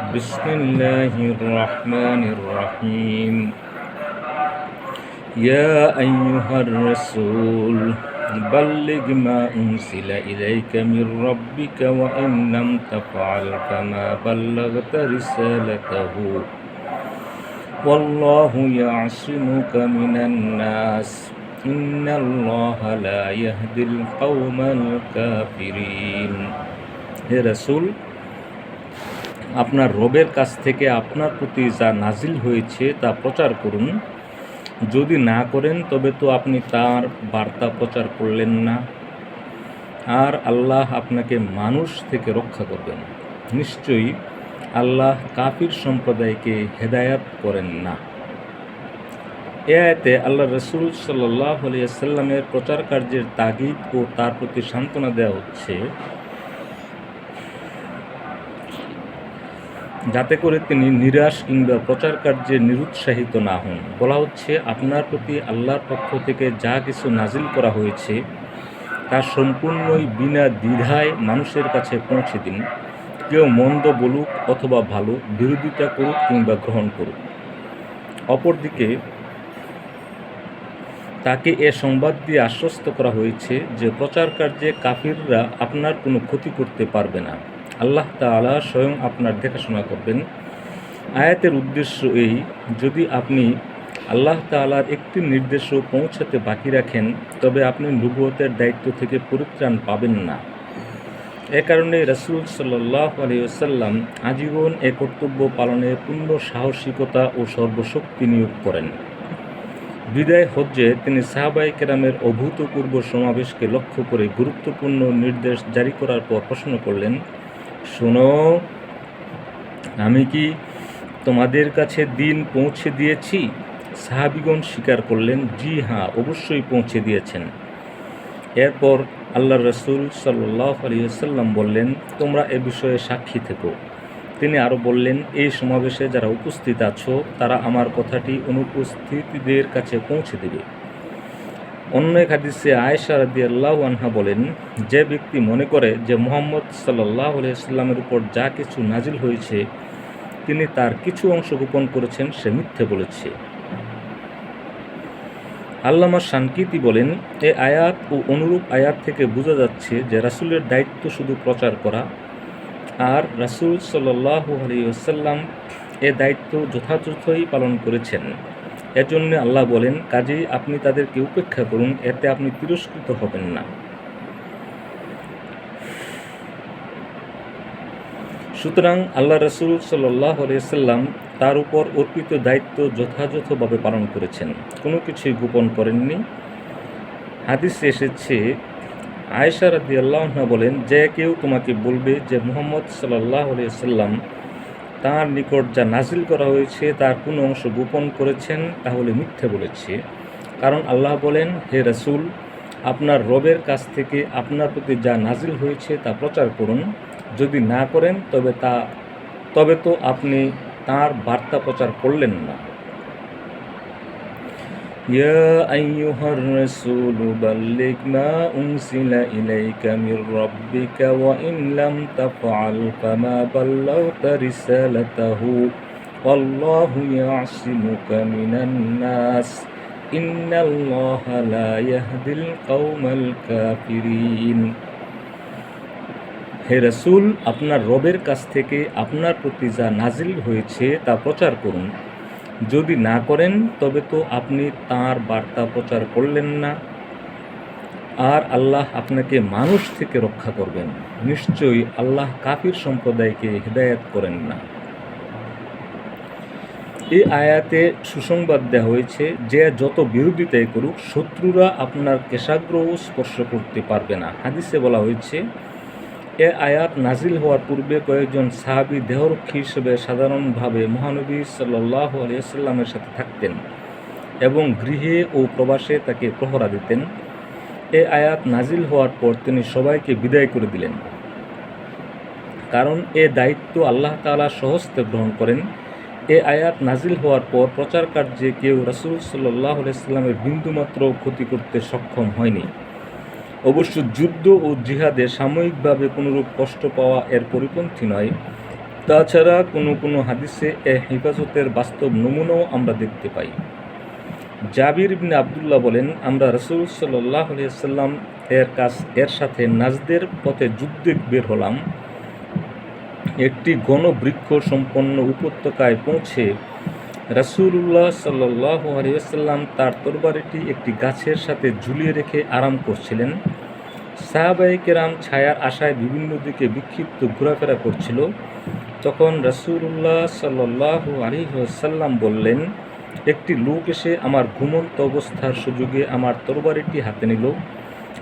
بسم الله الرحمن الرحيم. يا أيها الرسول بلغ ما أنزل إليك من ربك وإن لم تفعل فما بلغت رسالته والله يعصمك من الناس إن الله لا يهدي القوم الكافرين. হে রাসূল, আপনার রবের কাছ থেকে আপনার প্রতি যা নাজিল হয়েছে তা প্রচার করুন। যদি না করেন তবে তো আপনি তার বার্তা প্রচার করলেন না, আর আল্লাহ আপনাকে মানুষ থেকে রক্ষা করবেন। নিশ্চয়ই আল্লাহ কাফির সম্প্রদায়কে হেদায়াত করেন না। এ আয়াতে আল্লাহ রসুল সাল্লাল্লাহু আলাইহি ওয়াসাল্লামের প্রচার কার্যের তাগিদ ও তার প্রতি সান্ত্বনা দেওয়া হচ্ছে, যাতে করে তিনি নিরাশ কিংবা প্রচার কার্যে নিরুৎসাহিত না হন। বলা হচ্ছে, আপনার প্রতি আল্লাহর পক্ষ থেকে যা কিছু নাজিল করা হয়েছে তা সম্পূর্ণই বিনা দ্বিধায় মানুষের কাছে পৌঁছে দিন। কেউ মন্দ বলুক অথবা ভালো, বিরোধিতা করুক কিংবা গ্রহণ করুক। অপরদিকে তাকে এ সংবাদ দিয়ে আশ্বস্ত করা হয়েছে যে প্রচার কার্যে কাফিররা আপনার কোনো ক্ষতি করতে পারবে না। আল্লাহ তাআলা স্বয়ং আপনার দেখাশোনা করবেন। আয়াতের উদ্দেশ্য এই, যদি আপনি আল্লাহ তাআলার একটি নির্দেশও পৌঁছাতে বাকি রাখেন তবে আপনি নবুয়তের দায়িত্ব থেকে পরিত্রাণ পাবেন না। এ কারণে রাসূল সাল্লাল্লাহু আলাইহি ওয়াসাল্লাম আজীবন এ কর্তব্য পালনে পূর্ণ সাহসিকতা ও সর্বশক্তি নিয়োগ করেন। বিদায় হজ্জে তিনি সাহাবায়ে কেরামের অভূতপূর্ব সমাবেশকে লক্ষ্য করে গুরুত্বপূর্ণ নির্দেশ জারি করার পর প্রশ্ন করলেন, শোনো, আমি কি তোমাদের কাছে দিন পৌঁছে দিয়েছি? সাহাবীগণ স্বীকার করলেন, জি হ্যাঁ, অবশ্যই পৌঁছে দিয়েছেন। এরপর আল্লাহর রাসূল সাল্লাল্লাহু আলাইহি ওয়াসাল্লাম বললেন, তোমরা এ বিষয়ে সাক্ষী থেকো। তিনি আরও বললেন, এই সমাবেশে যারা উপস্থিত আছো তারা আমার কথাটি অনুপস্থিতদের কাছে পৌঁছে দেবে। অন্য এক হাদিসে আয়েশা রাদিয়াল্লাহু আনহা বলেন, যে ব্যক্তি মনে করে যে মুহাম্মদ সাল্লাল্লাহু আলাইহি ওয়াসাল্লামের উপর যা কিছু নাজিল হয়েছে তিনি তার কিছু অংশ গোপন করেছেন, সে মিথ্যে বলেছে। আল্লামা শানকিতি বলেন, এ আয়াত ও অনুরূপ আয়াত থেকে বোঝা যাচ্ছে যে রাসূলের দায়িত্ব শুধু প্রচার করা, আর রাসূল সাল্লাল্লাহু আলাইহি ওয়াসাল্লাম এ দায়িত্ব যথাযথই পালন করেছেন। এজন্য আল্লাহ বলেন, কাজেই আপনি তাদেরকে উপেক্ষা করুন, এতে আপনি তিরস্কৃত হবেন না। সুতরাং আল্লাহ রাসূল সাল্লাল্লাহু আলাইহি ওয়াসাল্লাম তার উপর অর্পিত দায়িত্ব যথাযথভাবে পালন করেছেন, কোনো কিছুই গোপন করেননি। হাদিসে এসেছে, আয়েশা রাদিয়াল্লাহু আনহা বলেন, যে কেউ তোমাকে বলবে যে মুহাম্মদ সাল্লাল্লাহু আলাইহি ওয়াসাল্লাম তাঁর নিকট যা নাজিল করা হয়েছে তার কোনো অংশ গোপন করেছেন, তাহলে মিথ্যে বলেছে। কারণ আল্লাহ বলেন, হে রাসূল, আপনার রবের কাছ থেকে আপনার প্রতি যা নাজিল হয়েছে তা প্রচার করুন। যদি না করেন তবে তো আপনি তাঁর বার্তা প্রচার করলেন না। ইয়া আইয়ুহার রাসূলু বাল্লিগ মা উনজিলা ইলাইকা মির রাব্বিকা ওয়া ইন লাম তাফআল ফামা বাল্লাগতা রিসালাতাহু ওয়াল্লাহু ইয়াসিমুকা মিনান নাস ইন্নাল্লাহা লা ইয়াহদিল কওমাল কাফিরিন। হে রাসূল, আপনার রবের কাছ থেকে আপনার প্রতি যা নাজিল হয়েছে তা প্রচার করুন। যদি না করেন তবে তো আপনি তাঁর বার্তা প্রচার করলেন না, আর আল্লাহ আপনাকে মানুষ থেকে রক্ষা করবেন। নিশ্চয়ই আল্লাহ কাফির সম্প্রদায়কে হেদায়েত করেন না। এই আয়াতে সুসংবাদ দেওয়া হয়েছে যে যত বিরোধিতাই করুক শত্রুরা আপনার কেশাগ্রও স্পর্শ করতে পারবে না। হাদিসে বলা হয়েছে, এ আয়াত নাজিল হওয়ার পূর্বে কয়েকজন সাহাবী দেহরক্ষী হিসেবে সাধারণভাবে মহানবী সাল্লাল্লাহু আলাইহি ওয়াসাল্লামের সাথে থাকতেন এবং গৃহে ও প্রবাসে তাকে প্রহরা দিতেন। এ আয়াত নাজিল হওয়ার পর তিনি সবাইকে বিদায় করে দিলেন, কারণ এ দায়িত্ব আল্লাহ তাআলা স্বহস্তে গ্রহণ করেন। এ আয়াত নাজিল হওয়ার পর প্রচার কার্যে কেউ রাসূল সাল্লাল্লাহু আলাইহি ওয়াসাল্লামের বিন্দুমাত্র ক্ষতি করতে সক্ষম হয়নি। অবশ্য যুদ্ধ ও জিহাদে সাময়িকভাবে কোনোরূপ কষ্ট পাওয়া এর পরিপন্থী নয়। তাছাড়া কোনো কোনো হাদিসে এ হেফাজতের বাস্তব নমুনাও আমরা দেখতে পাই। জাবির ইবনে আবদুল্লাহ বলেন, আমরা রাসূল সাল্লাল্লাহু আলাইহি ওয়াসাল্লাম এর সাথে নাজদের পথে যুদ্ধে বের হলাম। একটি ঘনবৃক্ষ সম্পন্ন উপত্যকায় পৌঁছে রাসূলুল্লাহ সাল্লাল্লাহু আলাইহি ওয়াসাল্লাম তার তরবারিটি একটি গাছের সাথে ঝুলিয়ে রেখে আরাম করছিলেন। সাহাবায়ে কেরাম ছায়ার আশায় বিভিন্ন দিকে বিক্ষিপ্ত ঘোরাফেরা করছিল। তখন রাসূলুল্লাহ সাল্লাল্লাহু আলাইহি ওয়াসাল্লাম বললেন, একটি লোক এসে আমার ঘুমন্ত অবস্থার সুযোগে আমার তরবারিটি হাতে নিল।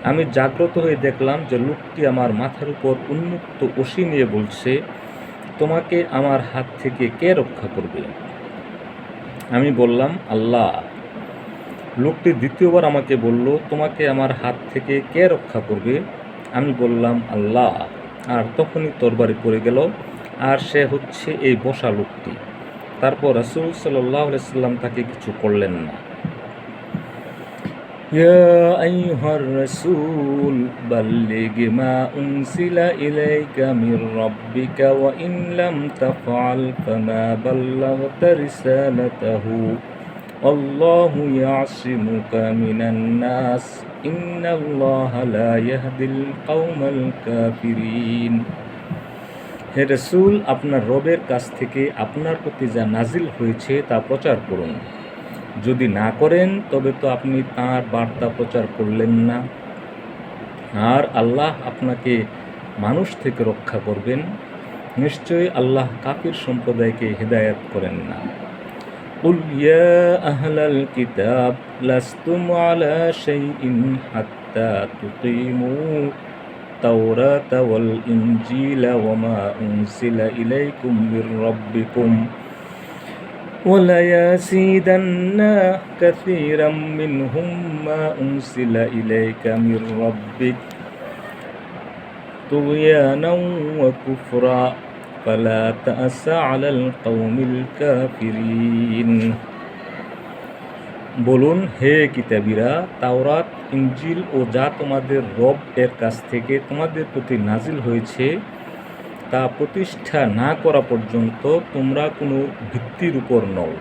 আমি জাগ্রত হয়ে দেখলাম যে লোকটি আমার মাথার উপর উন্মুক্ত অসি নিয়ে বলছে, তোমাকে আমার হাত থেকে কে রক্ষা করবে? আমি বললাম, আল্লাহ। লোকটি দ্বিতীয়বার আমাকে বলল, তোমাকে আমার হাত থেকে কে রক্ষা করবে? আমি বললাম, আল্লাহ। আর তখনই তরবারি পড়ে গেল, আর সে হচ্ছে এই বসা লোকটি। তারপর রাসূল সাল্লাল্লাহু আলাইহি ওয়াসাল্লাম তাকে কিছু করলেন না। ইয়া আইয়ুহার রাসূল বাল্লিগ মা উনসিলা ইলাইকা মির রাব্বিকা ওয়া ইন লাম তাফআল ফামা বাল্লাগতা রিসালাতাহু আল্লাহু ইয়াসিমুকা মিনান নাস ইন্নাল্লাহা লা ইয়াহদিল কওমাল কাফিরিন। হে রাসূল, আপনার রবের কাছ থেকে আপনার প্রতি যা নাজিল হয়েছে তা প্রচার করুন। যদি না করেন তবে তো আপনি তাঁর বার্তা প্রচার করলেন না, আর আল্লাহ আপনাকে মানুষ থেকে রক্ষা করবেন। নিশ্চয়ই আল্লাহ কাফির সম্প্রদায়কে হিদায়াত করেন না। কুল ইয়া আহলাল কিতাব লাস্তুম আলা শাইইন হাত্তা তুকিমু তাওরাতা ওয়াল ইনজিলা ওয়া মা উনজিলা ইলাইকুম মির রাব্বিকুম وَلَيَزِيدَنَّ كَثِيرًا مِّنْهُم مَّا أُنزِلَ إِلَيْكَ مِن رَّبِّكَ طُغْيَانًا وَكُفْرًا فَلَا تَأْسَ عَلَى الْقَوْمِ الْكَافِرِينَ। বলুন, হে কিতাবীরা, তাওরাত, ইনজিল ও যা তোমাদের রব এর কাছ থেকে তোমাদের প্রতি নাজিল হয়েছে তা প্রতিষ্ঠা না করা পর্যন্ত তোমরা কোনো ভিত্তির উপর নও।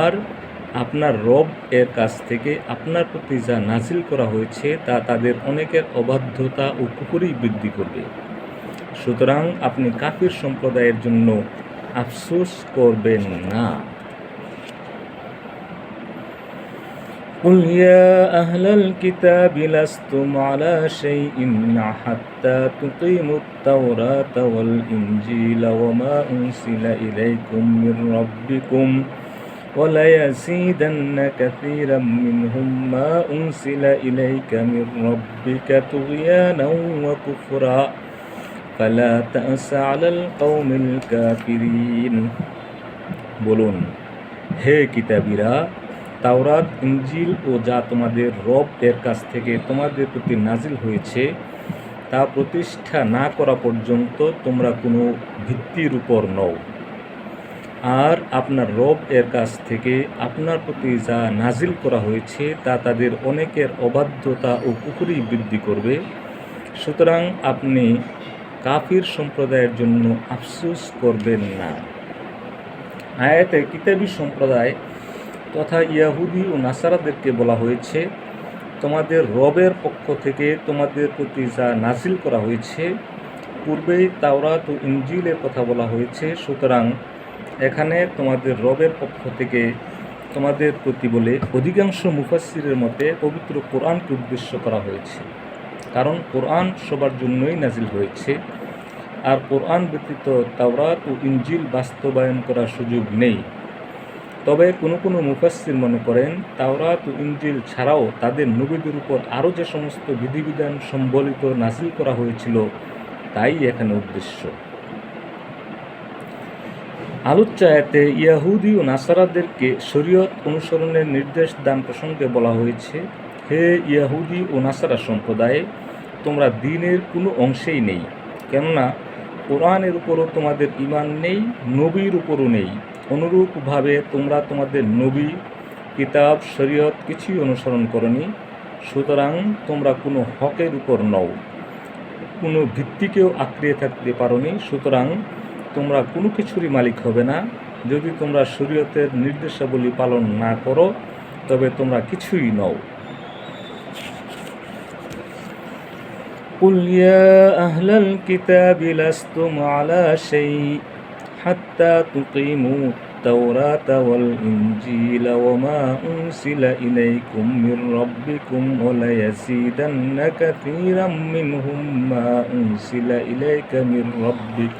আর আপনার রব এর কাছ থেকে আপনার প্রতি যা নাজিল করা হয়েছে তা তাদের অনেকের অবাধ্যতা ও কুফরি বৃদ্ধি করবে। সুতরাং আপনি কাফির সম্প্রদায়ের জন্য আফসোস করবেন না। قل يا أهل الكتاب لستم على شيء حتى تقيموا التوراة والإنجيل وما أنزل إليكم من ربكم وليزيدن كثيرا منهم ما أنزل إليك من ربك طغيانا وكفرا فلا تأس على القوم الكافرين। বলুন, হে কিতাবীরা, তাওরাত, ইনজিল ও যা তোমাদের রব এর কাছ থেকে তোমাদের প্রতি নাজিল হয়েছে তা প্রতিষ্ঠা না করা পর্যন্ত তোমরা কোনো ভিত্তির উপর নও। আর আপনার রব এর কাছ থেকে আপনার প্রতি যা নাজিল করা হয়েছে তা তাদের অনেকের অবাধ্যতা ও কুফরি বৃদ্ধি করবে। সুতরাং আপনি কাফির সম্প্রদায়ের জন্য আফসোস করবেন না। আয়াতে কিতাবী সম্প্রদায় তথা ইয়াহুদি ও নাসারাদেরকে বলা হয়েছে, তোমাদের রবের পক্ষ থেকে তোমাদের প্রতি যা নাজিল করা হয়েছে। পূর্বেই তাওরাত ও ইনজিলের কথা বলা হয়েছে, সুতরাং এখানে তোমাদের রবের পক্ষ থেকে তোমাদের প্রতি বলে অধিকাংশ মুফাসসিরের মতে পবিত্র কোরআনকে উদ্দেশ্য করা হয়েছে, কারণ কোরআন সবার জন্যই নাজিল হয়েছে, আর কোরআন ব্যতীত তাওরাত ও ইনজিল বাস্তবায়ন করার সুযোগ নেই। তবে কোনো কোনো মুফাসসির মনে করেন তাওরাত ও ইনজিল ছাড়াও তাদের নবীদের উপর আরও যে সমস্ত বিধিবিধান সম্বলিত নাজিল করা হয়েছিল তাই এখানে উদ্দেশ্য। আলোচ্য আয়াতে ইয়াহুদি ও নাসারাদেরকে শরীয়ত অনুসরণের নির্দেশ দান প্রসঙ্গে বলা হয়েছে, হে ইয়াহুদি ও নাসারা সম্প্রদায়, তোমরা দ্বীনের কোনো অংশেই নেই, কেননা কোরআনের উপরও তোমাদের ঈমান নেই, নবীর উপরও নেই। অনুরূপভাবে তোমরা তোমাদের নবী, কিতাব, শরীয়ত কিছুই অনুসরণ করনি। সুতরাং তোমরা কোনো হকের উপর নও, কোনো ভিত্তিকেও আঁকড়িয়ে থাকতে পারোনি। সুতরাং তোমরা কোনো কিছুরই মালিক হবে না। যদি তোমরা শরীয়তের নির্দেশাবলী পালন না করো তবে তোমরা কিছুই নও। قل يا أهل الكتاب لستم على شيء حتى تقيموا التوراة والإنجيل وما أنزل إليكم من ربكم وليزيدن كثيرا منهم ما أنزل إليك من ربك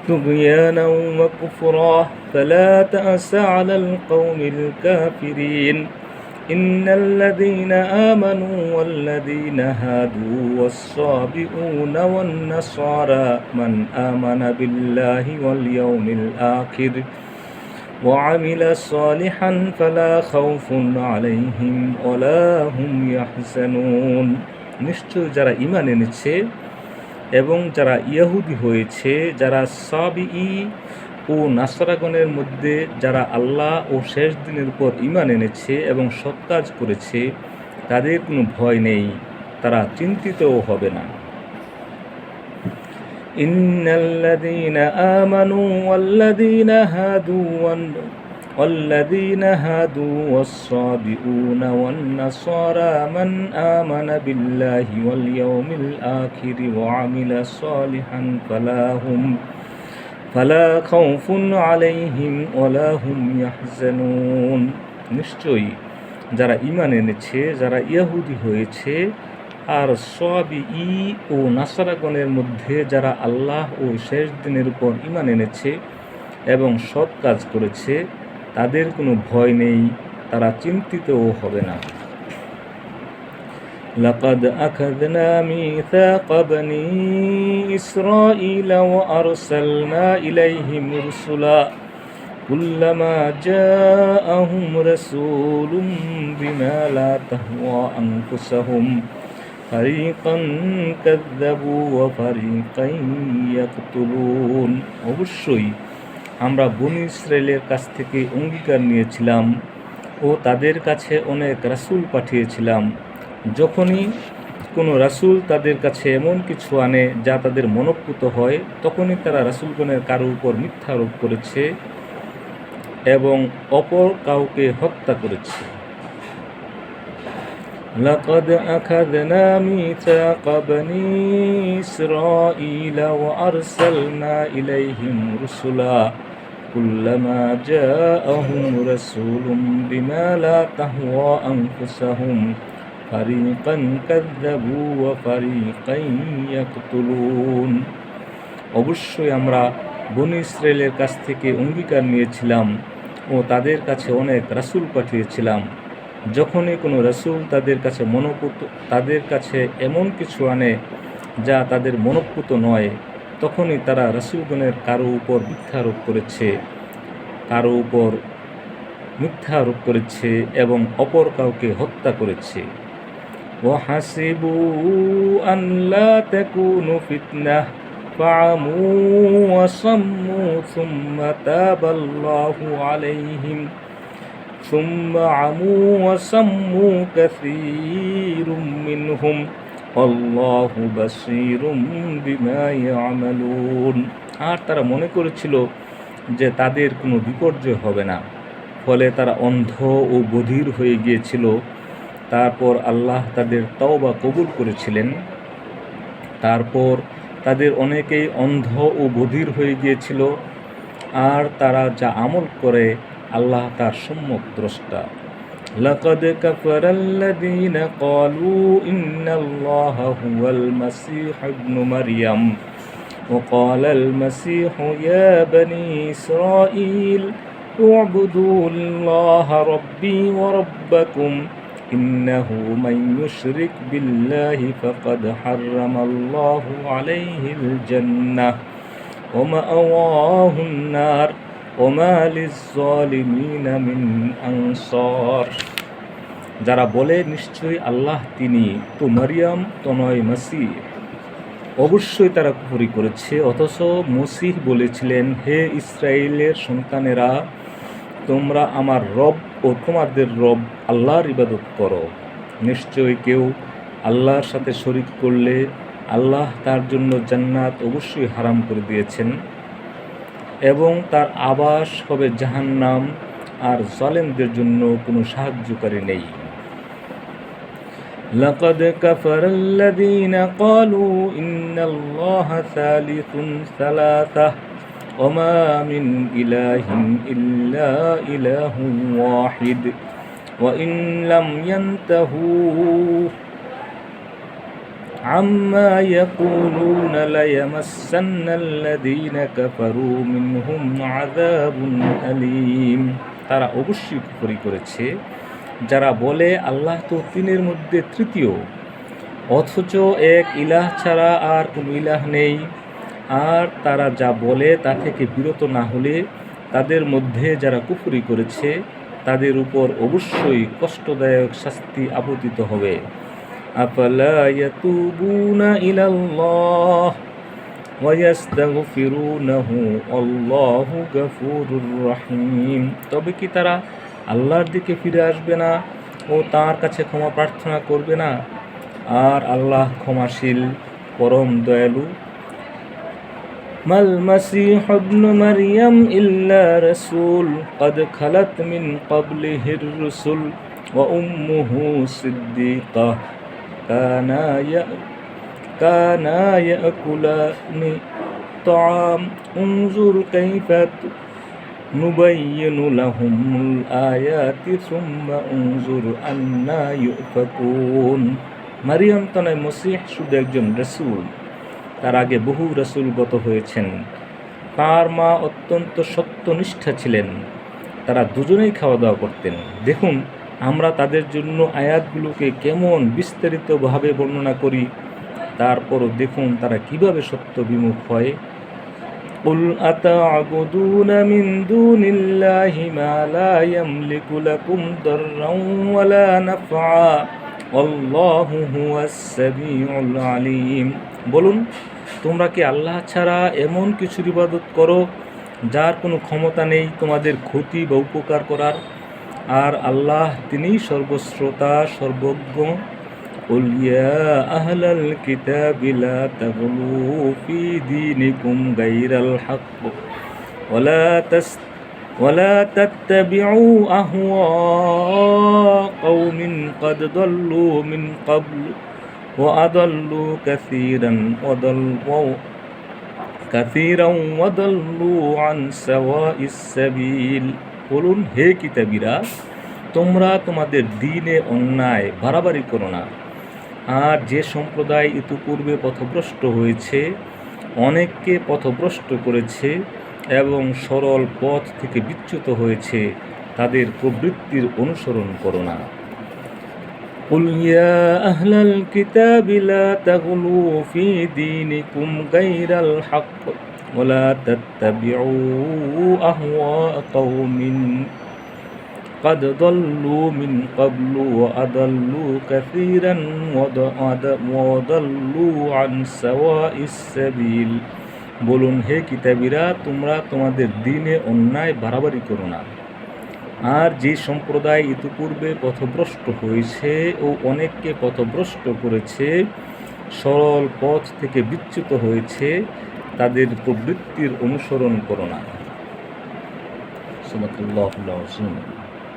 طغيانا وكفرا فلا تأس على القوم الكافرين إن الذين آمنوا والذين هادوا والصابئون والنصارى من آمن بالله واليوم الآخر وعمل صالحا فلا خوف عليهم ولا هم يحزنون। নিশ্চয় যারা ঈমান এনেছে এবং যারা ইহুদি হয়েছে, যারা সাবিঈ ও নাসরাগণের মধ্যে যারা আল্লাহ ও শেষ দিনের উপর ঈমান এনেছে এবং সৎ কাজ করেছে, তাদের কোনো ভয় নেই, তারা চিন্তিতও হবে না। ইন্নাল্লাযীনা আমানু ওয়াল্লাযীনা হাদু ওয়াস-সাবিউনা ওয়ান-নাসারা মান আমানা বিল্লাহি ওয়াল ইয়াউমিল আখির ওয়া আমিলা সালিহান ফালা খাউফুন আলাইহিম ওয়ালা হুম ইয়াহজানুন। নিশ্চয়ই যারা ঈমান এনেছে, যারা ইহুদি হয়েছে আর সাবিঈ ও নাসারাগণের মধ্যে যারা আল্লাহ ও শেষ দিনের উপর ঈমান এনেছে এবং সৎ কাজ করেছে, তাদের কোনো ভয় নেই, তারা চিন্তিতও হবে না। لقد أخذنا ميثاق بني إسرائيل وأرسلنا إليهم رسلا كلما جاءهم رسول بما لا تهوى أنفسهم فريقا كذبوا وفريقا يقتلون। অবশ্যই আমরা বনী ইসরায়েলের কাছ থেকে অঙ্গীকার নিয়েছিলাম ও তাদের কাছে অনেক রাসূল পাঠিয়েছিলাম। যখনই কোনো রাসূল তাদের কাছে এমন কিছু আনে যা তাদের মনঃপূত হয়, তখনই তারা রাসূলগণের কারো উপর মিথ্যা আরোপ করেছে এবং অপর কাউকে হত্যা করেছে। لقد أخذنا ميثاق بني إسرائيل وأرسلنا إليهم رسلا كلما جاءهم رسول بما لا تهوى أنفسهم فريقا كذبوا وفريقا يقتلون। অবশ্যই আমরা বনী ইসরায়েলের কাছ থেকে অঙ্গীকার নিয়েছিলাম ও তাদের কাছে অনেক রাসূল পাঠিয়েছিলাম। যখনই কোনো রাসূল তাদের কাছে এমন কিছু আনে যা তাদের মনঃপূত নয়, তখনই তারা রাসূলগণের কারো উপর মিথ্যা আরোপ করেছে এবং অপর কাউকে হত্যা করেছে। وحسبوا أن لا تكون فتنة فعموا وصموا ثم تاب الله عليهم ثم عموا وصموا كثير منهم والله بصير بما يعملون। আর তারা মনে করেছিল যে তাদের কোনো বিপর্যয় হবে না, ফলে তারা অন্ধ ও বধির হয়ে গিয়েছিল। তারপর আল্লাহ তাদের তওবা কবুল করেছিলেন। তারপর তাদের অনেকেই অন্ধ ও বধির হয়ে গিয়েছিল, আর তারা যা আমল করে আল্লাহ তার সম্যক দ্রষ্টা। لقد كفر الذين قالوا إن الله هو المسيح ابن مريم وقال المسيح يا بني إسرائيل اعبدوا الله ربي وربكم إنه من يشرك بالله فقد حرم الله عليه الجنة ومأواه النار وما للظالمين من أنصار। যারা বলে নিশ্চয়ই আল্লাহ তিনি, তো মারিয়াম তনয় মসিহ, অবশ্যই তারা কুফরি করেছে। অথচ মসিহ বলেছিলেন, হে ইসরায়েলের সন্তানেরা, তোমরা আমার রব ও তোমাদের রব আল্লাহর ইবাদত করো। নিশ্চয়ই কেউ আল্লাহর সাথে শরীক করলে আল্লাহ তার জন্য জান্নাত অবশ্যই হারাম করে দিয়েছেন এবং তার আবাস হবে জাহান্নাম, আর জালেমদের জন্য কোনো সাহায্যকারী নেই। لقد كفر الذين قالوا إن الله ثالث ثلاثة وما من إله إلا إله واحد وإن لم ينتهوا عما يقولون ليمسن الذين كفروا منهم عذاب أليم। তারা অবশ্যই কুফরি করেছে যারা বলে আল্লাহ তো তিনের মধ্যে তৃতীয়, অথচ এক ইলাহ ছাড়া আর কোনো ইলাহ নেই। আর তারা যা বলে তা থেকে বিরত না হলে তাদের মধ্যে যারা কুফরি করেছে তাদের উপর অবশ্যই কষ্টদায়ক শাস্তি আপতিত হবে। আফালা ইয়াতুবুনা ইলাল্লাহ ওয়া ইস্তাগফিরুনাহু আল্লাহু গফুরুর রহিম। তবে কি তারা আল্লাহর দিকে ফিরে আসবে না ও তাঁর কাছে ক্ষমা প্রার্থনা করবে না? আর আল্লাহ ক্ষমাশীল, পরম দয়ালু। মাল মাসীহু ইবনু মারইয়াম ইল্লা রাসূল ক্বাদ খালাত মিন ক্বাবলিহির রুসুল ওয়া উম্মুহু সিদ্দীকাহ কানা ইয়াকুলানি তাআম উনজুর কাইফা নুবাইয়িনু লাহুমুল আয়াতি সুম্মা উনজুর আন্না ইউফাকুন। মারিয়াম তো নয়, মসীহ শুধু একজন রাসূল, তার আগে বহু রাসূল গত হয়েছেন। তার মা অত্যন্ত সত্যনিষ্ঠা ছিলেন, তারা দুজনেই খাওয়া দাওয়া করতেন। দেখুন আমরা তাদের জন্য আয়াতগুলোকে কেমন বিস্তারিতভাবে বর্ণনা করি, তারপরও দেখুন তারা কিভাবে সত্য বিমুখ হয়। قل أتعبدون من دون الله ما لا يملك لكم ضرا ولا نفعا والله هو السميع العليم। বলুন তোমরা কি আল্লাহ ছাড়া এমন কিছুর ইবাদত করো যার কোনো ক্ষমতা নেই তোমাদের ক্ষতি বা উপকার করার, আর আল্লাহ তিনিই সর্বশ্রোতা সর্বজ্ঞ। قل يا أهل الكتاب لا تغلوا في دينكم غير الحق ولا تتبعوا أهواء قوم قد ضلوا من قبل وأضلوا كثيرا وضلوا عن سواء السبيل। বলুন হে কিতাবীরা, তোমরা তোমাদের দ্বীনে অন্যায় বাড়াবাড়ি করো না। আর যে সম্প্রদায় ইতিপূর্বে পথভ্রষ্ট হয়েছে, অনেককে পথভ্রষ্ট করেছে এবং সরল পথ থেকে বিচ্যুত হয়েছে, তাদের প্রবৃত্তির অনুসরণ করো না। قل يا أهل الكتاب لا تغلوا في دينكم غير الحق ولا تتبعوا أهواء قوم قد ضلوا من قبل وأضلوا كثيرا وضلوا عن سواء السبيل। বলুন হে কিতাবীরা, তোমরা তোমাদের দ্বীনে অন্যায় বাড়াবাড়ি করো না। আর যে সম্প্রদায় ইতিপূর্বে পথভ্রষ্ট হয়েছে ও অনেককে পথভ্রষ্ট করেছে, সরল পথ থেকে বিচ্যুত হয়েছে, তাদের প্রবৃত্তির অনুসরণ করো না। সুবহানাল্লাহ।